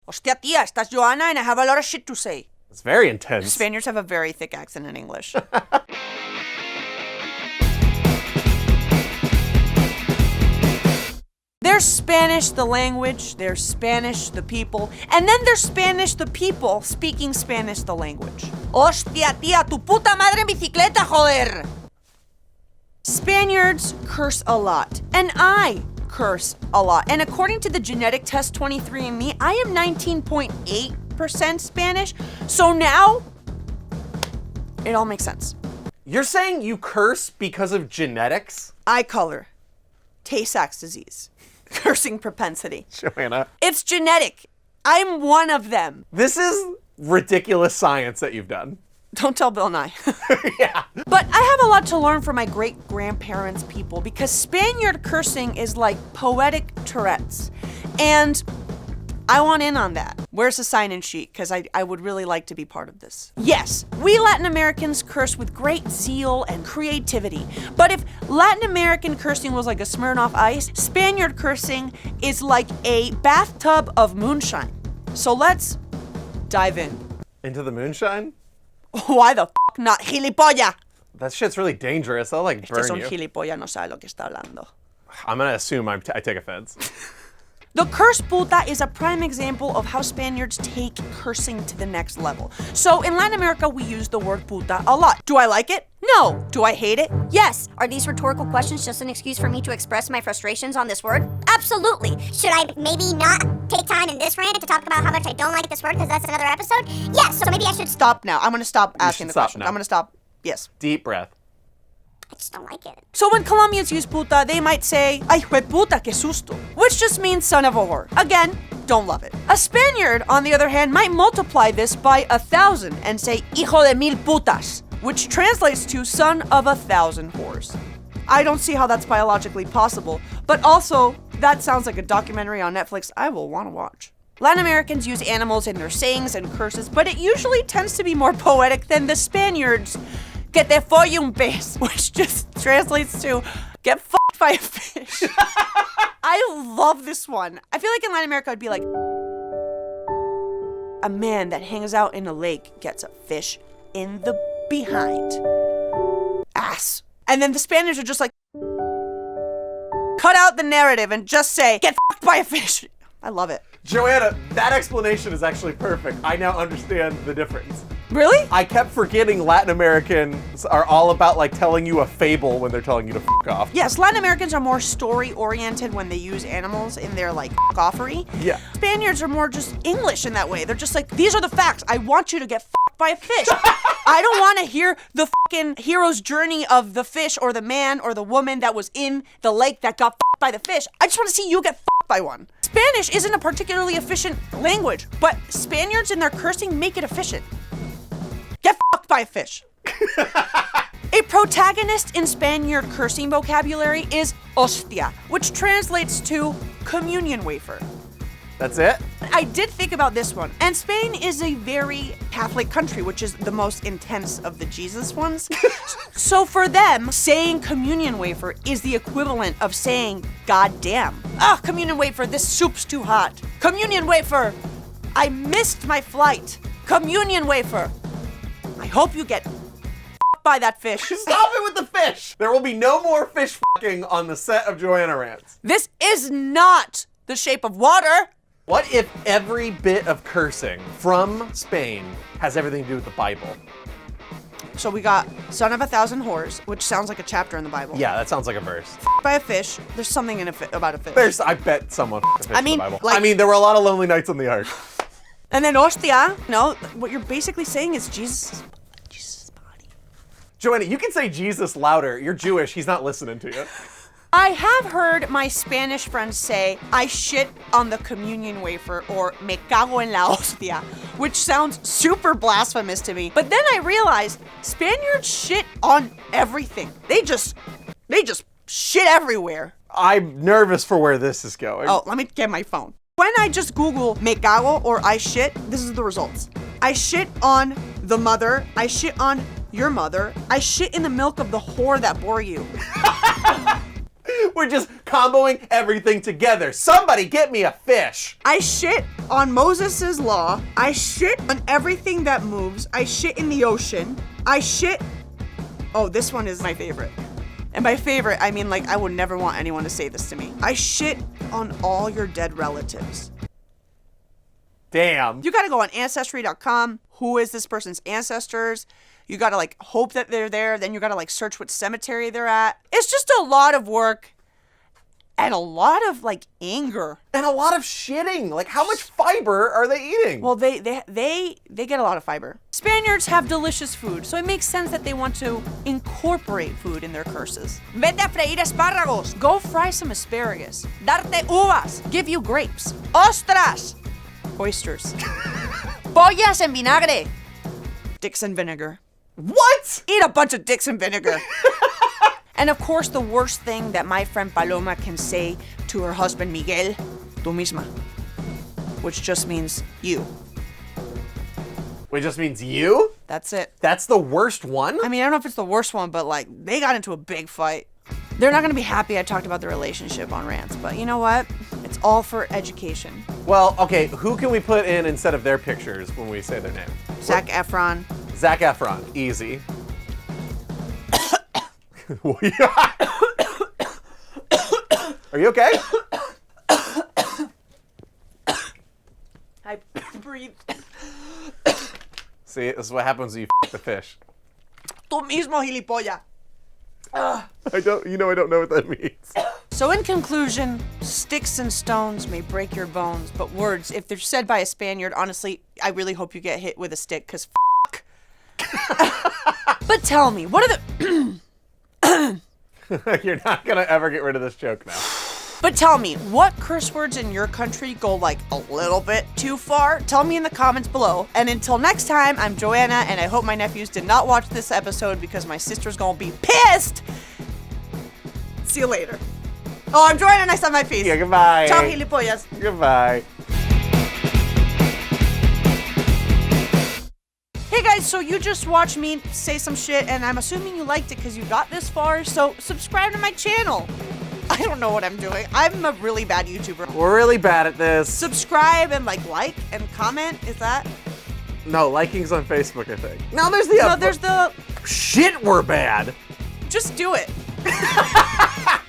Hostia, tía, estás Joanna and I have a lot of shit to say. It's very intense. Spaniards have a very thick accent in English. There's Spanish the language, there's Spanish the people, and then there's Spanish the people speaking Spanish the language. Hostia, tía, tu puta madre en bicicleta, joder! Spaniards curse a lot, and I curse a lot. And according to the genetic test 23andMe, I am 19.8% Spanish, so now it all makes sense. You're saying you curse because of genetics? Eye color, Tay-Sachs disease, cursing propensity. Joanna. It's genetic. I'm one of them. This is ridiculous science that you've done. Don't tell Bill Nye. Yeah. But I have a lot to learn from my great-grandparents' people because Spaniard cursing is like poetic Tourette's. And I want in on that. Where's the sign-in sheet? Because I would really like to be part of this. Yes, we Latin Americans curse with great zeal and creativity. But if Latin American cursing was like a Smirnoff Ice, Spaniard cursing is like a bathtub of moonshine. So let's dive in. Into the moonshine? Why the f*** not, gilipollas? That shit's really dangerous. I'll like burn Este es un you. gilipollas, no sabe lo que está hablando. I'm gonna assume I take offense. The curse puta is a prime example of how Spaniards take cursing to the next level. So in Latin America, we use the word puta a lot. Do I like it? No. Do I hate it? Yes. Are these rhetorical questions just an excuse for me to express my frustrations on this word? Absolutely. Should I maybe not take time in this rant to talk about how much I don't like this word because that's another episode? Yes, so maybe I should Stop now. I'm gonna stop asking the stop question. now. I'm gonna stop. Yes. Deep breath. I just don't like it. So when Colombians use puta, they might say, ay, hue puta, que susto, which just means son of a whore. Again, don't love it. A Spaniard, on the other hand, might multiply this by 1,000 and say, hijo de mil putas, which translates to son of 1,000 whores. I don't see how that's biologically possible, but also, that sounds like a documentary on Netflix I will want to watch. Latin Americans use animals in their sayings and curses, but it usually tends to be more poetic than the Spaniards. Que te folle un pez, which just translates to get fucked by a fish. I love this one. I feel like in Latin America, I'd be like, a man that hangs out in a lake gets a fish in the behind. Ass. And then the Spaniards are just like, cut out the narrative and just say, get fucked by a fish. I love it. Joanna, that explanation is actually perfect. I now understand the difference. Really? I kept forgetting Latin Americans are all about like telling you a fable when they're telling you to fuck off. Yes, Latin Americans are more story-oriented when they use animals in their like offery. Yeah. Spaniards are more just English in that way. They're just like, these are the facts. I want you to get fucked by a fish. I don't want to hear the fucking hero's journey of the fish or the man or the woman that was in the lake that got fucked by the fish. I just want to see you get fucked by one. Spanish isn't a particularly efficient language, but Spaniards in their cursing make it efficient. Get fucked by a fish. A protagonist in Spaniard cursing vocabulary is hostia, which translates to communion wafer. That's it? I did think about this one, and Spain is a very Catholic country, which is the most intense of the Jesus ones. So for them, saying communion wafer is the equivalent of saying goddamn. Ah, communion wafer, this soup's too hot. Communion wafer, I missed my flight. Communion wafer, I hope you get by that fish. Stop it with the fish! There will be no more fish fucking on the set of Joanna Rants. This is not The Shape of Water. What if every bit of cursing from Spain has everything to do with the Bible? So we got son of 1,000 whores, which sounds like a chapter in the Bible. Yeah, that sounds like a verse. By a fish. There's something in about a fish. I bet someone f***ed a fish I in mean, the Bible. like- I mean, there were a lot of lonely nights on the ark. And then hostia. No, what you're basically saying is Jesus' body. Joanna, you can say Jesus louder. You're Jewish. He's not listening to you. I have heard my Spanish friends say, I shit on the communion wafer, or me cago en la hostia, which sounds super blasphemous to me. But then I realized Spaniards shit on everything. They just shit everywhere. I'm nervous for where this is going. Oh, let me get my phone. When I just Google me cago or I shit, this is the results. I shit on the mother. I shit on your mother. I shit in the milk of the whore that bore you. We're just comboing everything together. Somebody get me a fish. I shit on Moses' law. I shit on everything that moves. I shit in the ocean. I shit... Oh, this one is my favorite. And by favorite, I mean like I would never want anyone to say this to me. I shit on all your dead relatives. Damn. You gotta go on Ancestry.com. Who is this person's ancestors? You gotta like hope that they're there. Then you gotta like search what cemetery they're at. It's just a lot of work. And a lot of like anger. And a lot of shitting. Like, how much fiber are they eating? Well, they get a lot of fiber. Spaniards have delicious food, so it makes sense that they want to incorporate food in their curses. Vete a freír espárragos. Go fry some asparagus. Darte uvas. Give you grapes. Ostras. Oysters. Pollas en vinagre. Dicks and vinegar. What? Eat a bunch of dicks and vinegar. And of course, the worst thing that my friend Paloma can say to her husband Miguel, tú misma, which just means you. It just means you? That's it. That's the worst one? I mean, I don't know if it's the worst one, but like, they got into a big fight. They're not gonna be happy I talked about the relationship on Rants, but you know what? It's all for education. Well, okay, who can we put in instead of their pictures when we say their name? Zac Efron. Zac Efron, easy. Are you okay? I breathe. See, this is what happens when you f the fish. Tú mismo, gilipollas. I don't know what that means. So in conclusion, sticks and stones may break your bones, but words, if they're said by a Spaniard, honestly, I really hope you get hit with a stick, because f***. But tell me, what are the... You're not gonna ever get rid of this joke now. But tell me, what curse words in your country go like a little bit too far? Tell me in the comments below. And until next time, I'm Joanna, and I hope my nephews did not watch this episode because my sister's gonna be pissed. See you later. Oh, I'm Joanna, and I said my piece. Yeah, goodbye. Ciao, gilipollas. Goodbye. Hey guys, so you just watched me say some shit, and I'm assuming you liked it because you got this far, so subscribe to my channel. I don't know what I'm doing. I'm a really bad YouTuber. We're really bad at this. Subscribe and like and comment, is that? No, liking's on Facebook, I think. No, there's the No, there's the... Shit, we're bad. Just do it.